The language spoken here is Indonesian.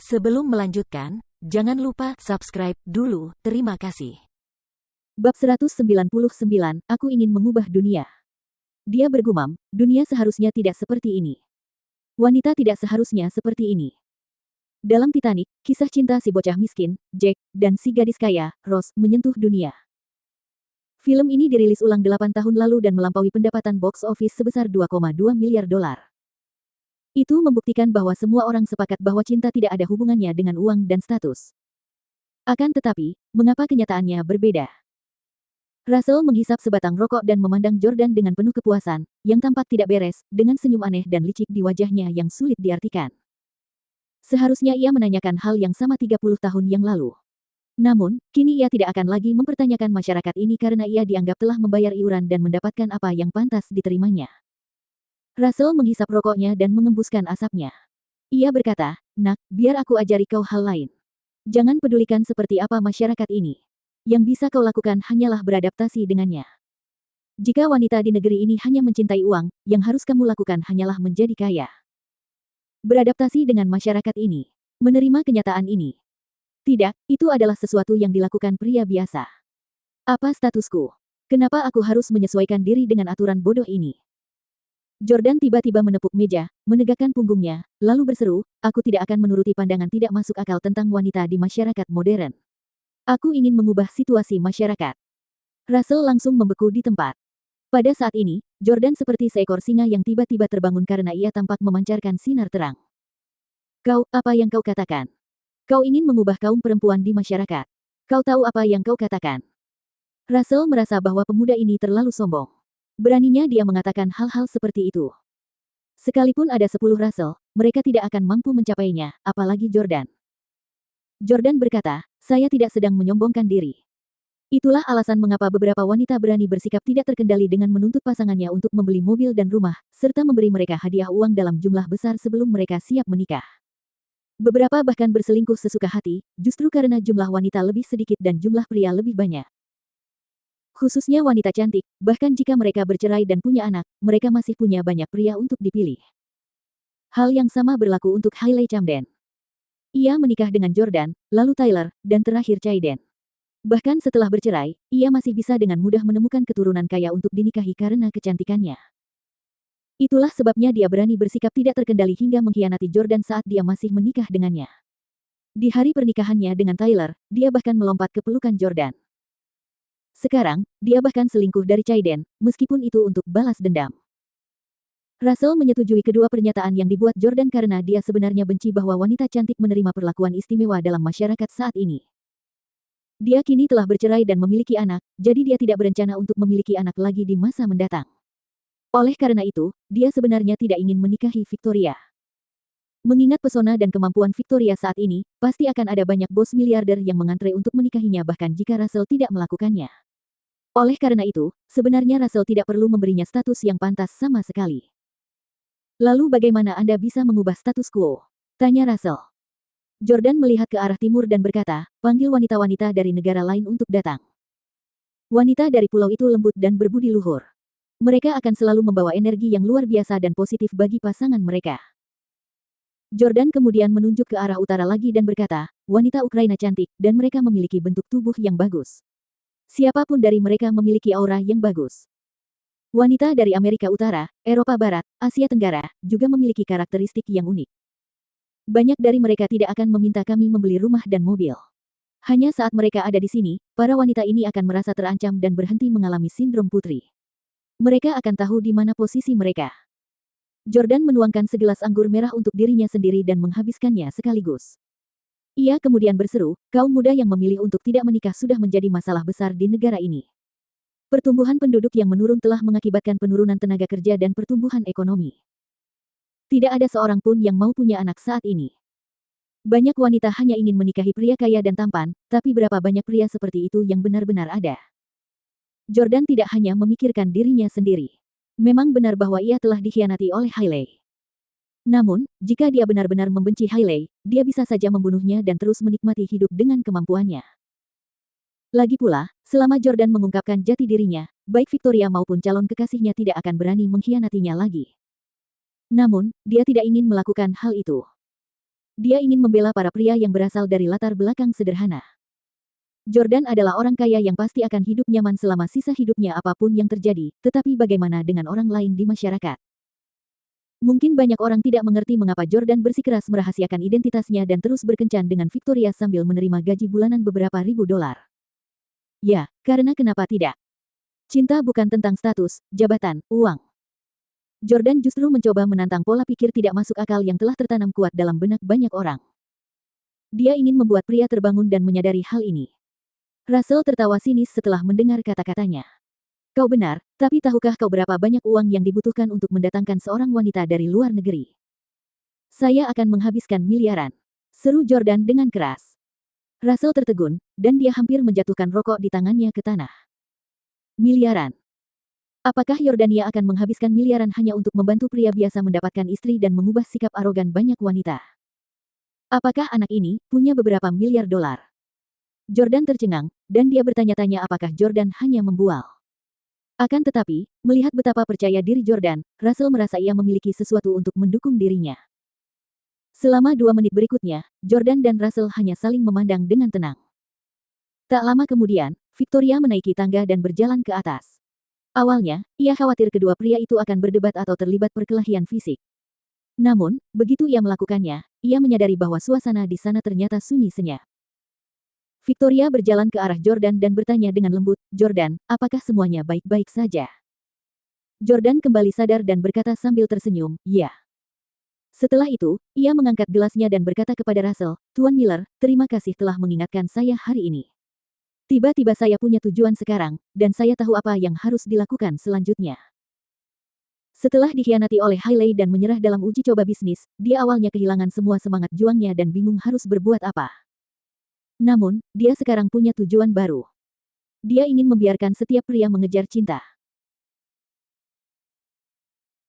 Sebelum melanjutkan, jangan lupa subscribe dulu, terima kasih. Bab 199, Aku ingin mengubah dunia. Dia bergumam, dunia seharusnya tidak seperti ini. Wanita tidak seharusnya seperti ini. Dalam Titanic, kisah cinta si bocah miskin, Jack, dan si gadis kaya, Rose, menyentuh dunia. Film ini dirilis ulang 8 tahun lalu dan melampaui pendapatan box office sebesar $2,2 miliar. Itu membuktikan bahwa semua orang sepakat bahwa cinta tidak ada hubungannya dengan uang dan status. Akan tetapi, mengapa kenyataannya berbeda? Russell menghisap sebatang rokok dan memandang Jordan dengan penuh kepuasan, yang tampak tidak beres, dengan senyum aneh dan licik di wajahnya yang sulit diartikan. Seharusnya ia menanyakan hal yang sama 30 tahun yang lalu. Namun, kini ia tidak akan lagi mempertanyakan masyarakat ini karena ia dianggap telah membayar iuran dan mendapatkan apa yang pantas diterimanya. Russell menghisap rokoknya dan mengembuskan asapnya. Ia berkata, "Nak, biar aku ajari kau hal lain. Jangan pedulikan seperti apa masyarakat ini. Yang bisa kau lakukan hanyalah beradaptasi dengannya. Jika wanita di negeri ini hanya mencintai uang, yang harus kamu lakukan hanyalah menjadi kaya. Beradaptasi dengan masyarakat ini. Menerima kenyataan ini. Tidak, itu adalah sesuatu yang dilakukan pria biasa. Apa statusku? Kenapa aku harus menyesuaikan diri dengan aturan bodoh ini?" Jordan tiba-tiba menepuk meja, menegakkan punggungnya, lalu berseru, "Aku tidak akan menuruti pandangan tidak masuk akal tentang wanita di masyarakat modern. Aku ingin mengubah situasi masyarakat." Russell langsung membeku di tempat. Pada saat ini, Jordan seperti seekor singa yang tiba-tiba terbangun karena ia tampak memancarkan sinar terang. "Kau, apa yang kau katakan? Kau ingin mengubah kaum perempuan di masyarakat. Kau tahu apa yang kau katakan?" Russell merasa bahwa pemuda ini terlalu sombong. Beraninya dia mengatakan hal-hal seperti itu. Sekalipun ada 10 Russell, mereka tidak akan mampu mencapainya, apalagi Jordan. Jordan berkata, "Saya tidak sedang menyombongkan diri. Itulah alasan mengapa beberapa wanita berani bersikap tidak terkendali dengan menuntut pasangannya untuk membeli mobil dan rumah, serta memberi mereka hadiah uang dalam jumlah besar sebelum mereka siap menikah. Beberapa bahkan berselingkuh sesuka hati, justru karena jumlah wanita lebih sedikit dan jumlah pria lebih banyak. Khususnya wanita cantik, bahkan jika mereka bercerai dan punya anak, mereka masih punya banyak pria untuk dipilih." Hal yang sama berlaku untuk Hailey Camden. Ia menikah dengan Jordan, lalu Tyler, dan terakhir Chayden. Bahkan setelah bercerai, ia masih bisa dengan mudah menemukan keturunan kaya untuk dinikahi karena kecantikannya. Itulah sebabnya dia berani bersikap tidak terkendali hingga mengkhianati Jordan saat dia masih menikah dengannya. Di hari pernikahannya dengan Tyler, dia bahkan melompat ke pelukan Jordan. Sekarang, dia bahkan selingkuh dari Chayden, meskipun itu untuk balas dendam. Russell menyetujui kedua pernyataan yang dibuat Jordan karena dia sebenarnya benci bahwa wanita cantik menerima perlakuan istimewa dalam masyarakat saat ini. Dia kini telah bercerai dan memiliki anak, jadi dia tidak berencana untuk memiliki anak lagi di masa mendatang. Oleh karena itu, dia sebenarnya tidak ingin menikahi Victoria. Mengingat pesona dan kemampuan Victoria saat ini, pasti akan ada banyak bos miliarder yang mengantre untuk menikahinya bahkan jika Russell tidak melakukannya. Oleh karena itu, sebenarnya Russell tidak perlu memberinya status yang pantas sama sekali. "Lalu bagaimana Anda bisa mengubah status quo?" tanya Russell. Jordan melihat ke arah timur dan berkata, "Panggil wanita-wanita dari negara lain untuk datang. Wanita dari pulau itu lembut dan berbudi luhur. Mereka akan selalu membawa energi yang luar biasa dan positif bagi pasangan mereka." Jordan kemudian menunjuk ke arah utara lagi dan berkata, "Wanita Ukraina cantik, dan mereka memiliki bentuk tubuh yang bagus. Siapapun dari mereka memiliki aura yang bagus. Wanita dari Amerika Utara, Eropa Barat, Asia Tenggara, juga memiliki karakteristik yang unik. Banyak dari mereka tidak akan meminta kami membeli rumah dan mobil. Hanya saat mereka ada di sini, para wanita ini akan merasa terancam dan berhenti mengalami sindrom putri. Mereka akan tahu di mana posisi mereka." Jordan menuangkan segelas anggur merah untuk dirinya sendiri dan menghabiskannya sekaligus. Ia kemudian berseru, "Kaum muda yang memilih untuk tidak menikah sudah menjadi masalah besar di negara ini. Pertumbuhan penduduk yang menurun telah mengakibatkan penurunan tenaga kerja dan pertumbuhan ekonomi. Tidak ada seorang pun yang mau punya anak saat ini. Banyak wanita hanya ingin menikahi pria kaya dan tampan, tapi berapa banyak pria seperti itu yang benar-benar ada?" Jordan tidak hanya memikirkan dirinya sendiri. Memang benar bahwa ia telah dikhianati oleh Hailey. Namun, jika dia benar-benar membenci Hailey, dia bisa saja membunuhnya dan terus menikmati hidup dengan kemampuannya. Lagi pula, selama Jordan mengungkapkan jati dirinya, baik Victoria maupun calon kekasihnya tidak akan berani mengkhianatinya lagi. Namun, dia tidak ingin melakukan hal itu. Dia ingin membela para pria yang berasal dari latar belakang sederhana. Jordan adalah orang kaya yang pasti akan hidup nyaman selama sisa hidupnya apapun yang terjadi, tetapi bagaimana dengan orang lain di masyarakat? Mungkin banyak orang tidak mengerti mengapa Jordan bersikeras merahasiakan identitasnya dan terus berkencan dengan Victoria sambil menerima gaji bulanan beberapa ribu dolar. Ya, karena kenapa tidak? Cinta bukan tentang status, jabatan, uang. Jordan justru mencoba menantang pola pikir tidak masuk akal yang telah tertanam kuat dalam benak banyak orang. Dia ingin membuat pria terbangun dan menyadari hal ini. Russell tertawa sinis setelah mendengar kata-katanya. Kau benar, tapi tahukah kau berapa banyak uang yang dibutuhkan untuk mendatangkan seorang wanita dari luar negeri? Saya akan menghabiskan miliaran, seru Jordan dengan keras. Russell tertegun, dan dia hampir menjatuhkan rokok di tangannya ke tanah. Miliaran. Apakah Yordania akan menghabiskan miliaran hanya untuk membantu pria biasa mendapatkan istri dan mengubah sikap arogan banyak wanita? Apakah anak ini punya beberapa miliar dolar? Jordan tercengang, dan dia bertanya-tanya apakah Jordan hanya membual. Akan tetapi, melihat betapa percaya diri Jordan, Russell merasa ia memiliki sesuatu untuk mendukung dirinya. Selama 2 menit berikutnya, Jordan dan Russell hanya saling memandang dengan tenang. Tak lama kemudian, Victoria menaiki tangga dan berjalan ke atas. Awalnya, ia khawatir kedua pria itu akan berdebat atau terlibat perkelahian fisik. Namun, begitu ia melakukannya, ia menyadari bahwa suasana di sana ternyata sunyi senyap. Victoria berjalan ke arah Jordan dan bertanya dengan lembut, "Jordan, apakah semuanya baik-baik saja?" Jordan kembali sadar dan berkata sambil tersenyum, "Ya." Setelah itu, ia mengangkat gelasnya dan berkata kepada Russell, "Tuan Miller, terima kasih telah mengingatkan saya hari ini. Tiba-tiba saya punya tujuan sekarang, dan saya tahu apa yang harus dilakukan selanjutnya." Setelah dikhianati oleh Hailey dan menyerah dalam uji coba bisnis, dia awalnya kehilangan semua semangat juangnya dan bingung harus berbuat apa. Namun, dia sekarang punya tujuan baru. Dia ingin membiarkan setiap pria mengejar cinta.